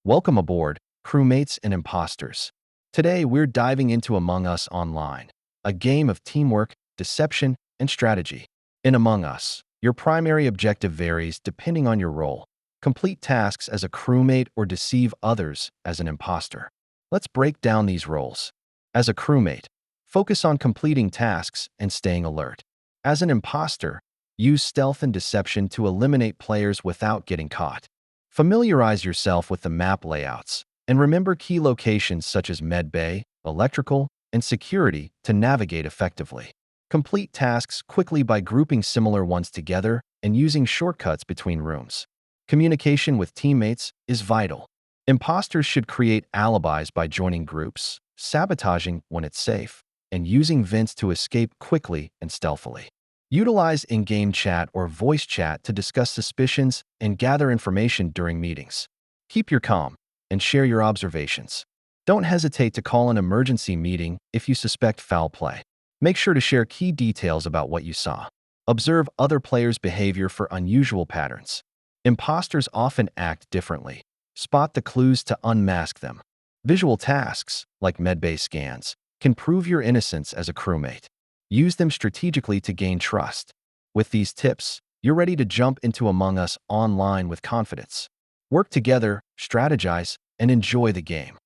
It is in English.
Welcome aboard, crewmates and imposters. Today, we're diving into Among Us Online, a game of teamwork, deception, and strategy. In Among Us, your primary objective varies depending on your role. Complete tasks as a crewmate or deceive others as an imposter. Let's break down these roles. As a crewmate, focus on completing tasks and staying alert. As an imposter, use stealth and deception to eliminate players without getting caught. Familiarize yourself with the map layouts and remember key locations such as medbay, electrical, and security to navigate effectively. Complete tasks quickly by grouping similar ones together and using shortcuts between rooms. Communication with teammates is vital. Imposters should create alibis by joining groups, sabotaging when it's safe, and using vents to escape quickly and stealthily. Utilize in-game chat or voice chat to discuss suspicions and gather information during meetings. Keep your calm and share your observations. Don't hesitate to call an emergency meeting if you suspect foul play. Make sure to share key details about what you saw. Observe other players' behavior for unusual patterns. Imposters often act differently. Spot the clues to unmask them. Visual tasks, like medbay scans, can prove your innocence as a crewmate. Use them strategically to gain trust. With these tips, you're ready to jump into Among Us Online with confidence. Work together, strategize, and enjoy the game.